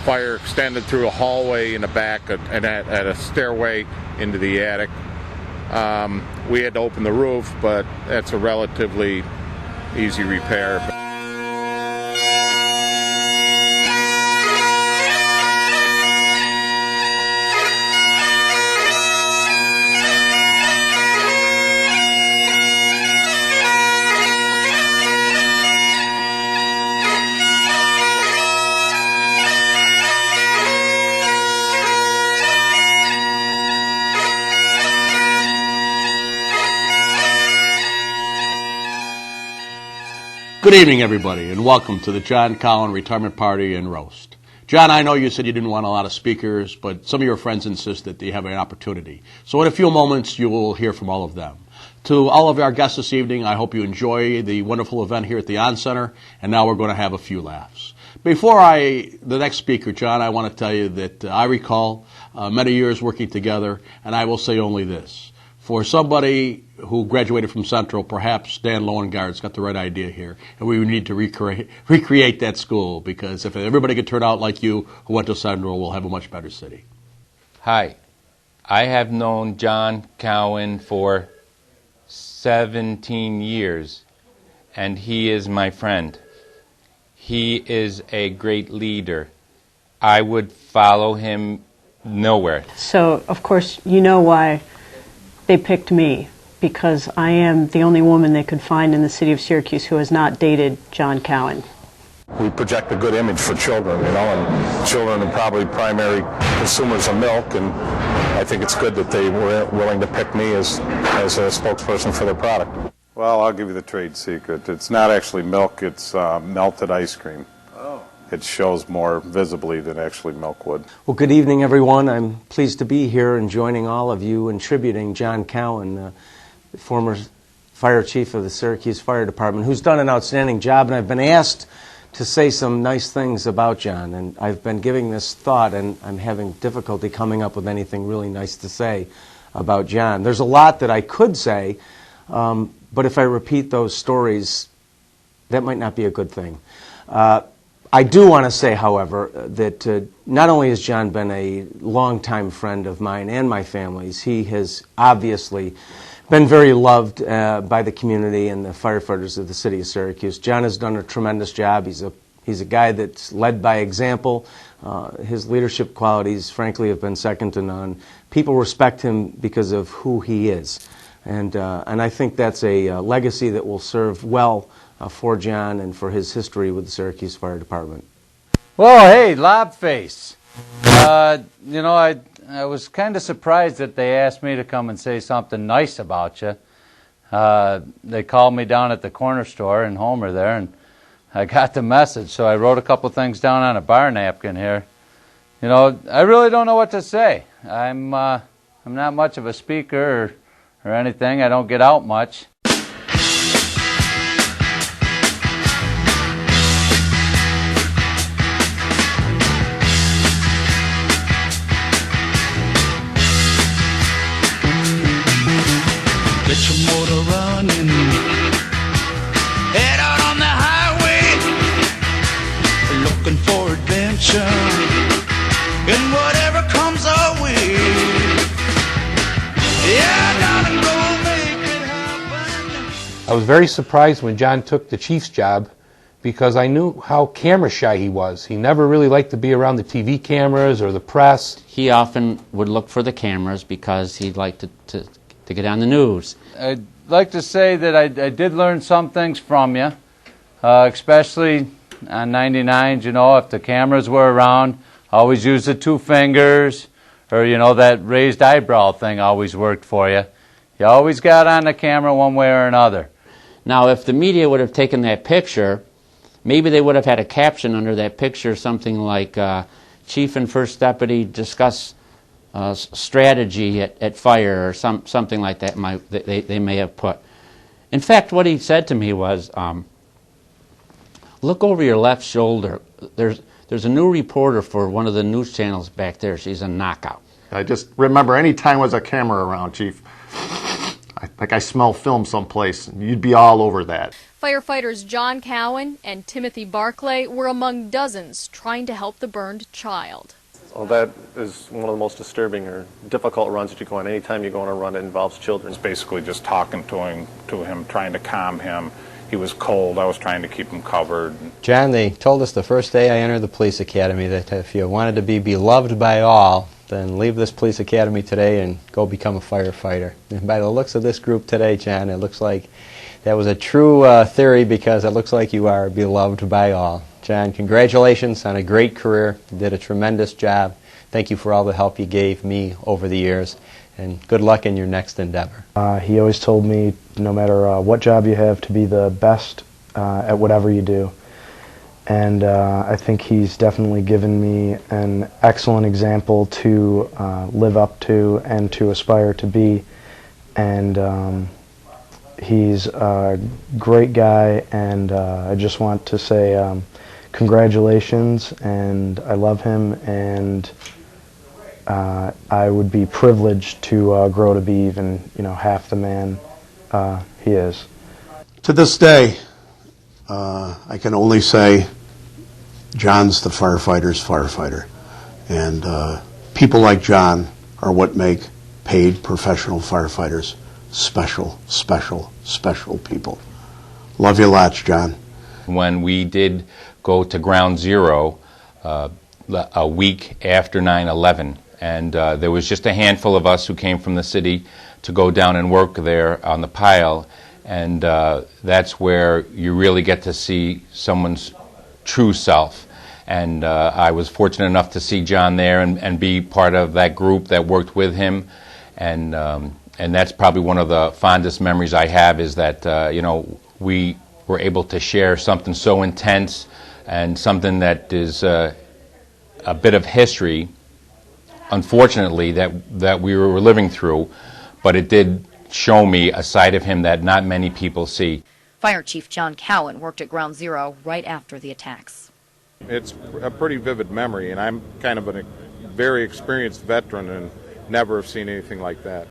fire extended through a hallway in the back and at a stairway into the attic. We had to open the roof, but that's a relatively easy repair. Good evening, everybody, and welcome to the John Cowin Retirement Party and Roast. John, I know you said you didn't want a lot of speakers, but some of your friends insist that you have an opportunity. So in a few moments, you will hear from all of them. To all of our guests this evening, I hope you enjoy the wonderful event here at the On Center, and now we're going to have a few laughs. Before the next speaker, John, I want to tell you that I recall many years working together, and I will say only this. For somebody who graduated from Central, perhaps Dan Lowengaard's got the right idea here, and we need to recreate that school, because if everybody could turn out like you who went to Central, we'll have a much better city. Hi, I have known John Cowin for 17 years, and he is my friend. He is a great leader. I would follow him nowhere. So, of course, you know why they picked me, because I am the only woman they could find in the city of Syracuse who has not dated John Cowin. We project a good image for children, and children are probably primary consumers of milk, and I think it's good that they were willing to pick me as a spokesperson for their product. Well, I'll give you the trade secret. It's not actually milk, it's melted ice cream. It shows more visibly than actually milk would. Well, good evening, everyone. I'm pleased to be here and joining all of you in tributing John Cowin, the former fire chief of the Syracuse Fire Department, who's done an outstanding job, and I've been asked to say some nice things about John, and I've been giving this thought, and I'm having difficulty coming up with anything really nice to say about John. There's a lot that I could say, but if I repeat those stories, that might not be a good thing. I do want to say, however, that not only has John been a longtime friend of mine and my family's, he has obviously been very loved by the community and the firefighters of the city of Syracuse. John has done a tremendous job. He's a guy that's led by example. His leadership qualities, frankly, have been second to none. People respect him because of who he is. And I think that's a legacy that will serve well for John and for his history with the Syracuse Fire Department. Well, hey, Lobface. I was kind of surprised that they asked me to come and say something nice about you. They called me down at the corner store in Homer there, and I got the message, so I wrote a couple things down on a bar napkin here. You know, I really don't know what to say. I'm not much of a speaker or anything. I don't get out much. Get your motor running, head out on the highway, looking for adventure, and whatever comes our way. Yeah, darling, go make it happen. I was very surprised when John took the chief's job, because I knew how camera shy he was. He never really liked to be around the TV cameras or the press. He often would look for the cameras because he liked to get on the news. I'd like to say that I did learn some things from you, especially on 99s, you know, if the cameras were around, always use the two fingers, or, you know, that raised eyebrow thing always worked for you. You always got on the camera one way or another. Now, if the media would have taken that picture, maybe they would have had a caption under that picture, something like, Chief and First Deputy discuss strategy at fire, or something like that they may have put. In fact, what he said to me was, look over your left shoulder. There's a new reporter for one of the news channels back there. She's a knockout. I just remember any time was a camera around, Chief, I smell film someplace. You'd be all over that. Firefighters John Cowin and Timothy Barclay were among dozens trying to help the burned child. Well, that is one of the most disturbing or difficult runs that you go on. Anytime you go on a run that involves children. It's basically just talking to him, trying to calm him. He was cold. I was trying to keep him covered. John, they told us the first day I entered the police academy that if you wanted to be beloved by all, then leave this police academy today and go become a firefighter. And by the looks of this group today, John, it looks like that was a true theory, because it looks like you are beloved by all. John, congratulations on a great career. You did a tremendous job. Thank you for all the help you gave me over the years, and good luck in your next endeavor. He always told me, no matter what job you have, to be the best at whatever you do. And I think he's definitely given me an excellent example to live up to and to aspire to be. And he's a great guy, and I just want to say congratulations, and I love him, and I would be privileged to grow to be even, half the man he is. To this day, I can only say John's the firefighter's firefighter. And people like John are what make paid professional firefighters special, special, special people. Love you lots, John. When we did go to Ground Zero a week after 9/11, and there was just a handful of us who came from the city to go down and work there on the pile, and that's where you really get to see someone's true self. And I was fortunate enough to see John there and be part of that group that worked with him, and that's probably one of the fondest memories I have, is that we were able to share something so intense and something that is a bit of history, unfortunately, that we were living through, but it did show me a side of him that not many people see. Fire Chief John Cowin worked at Ground Zero right after the attacks. It's a pretty vivid memory, and I'm kind of a very experienced veteran and never have seen anything like that.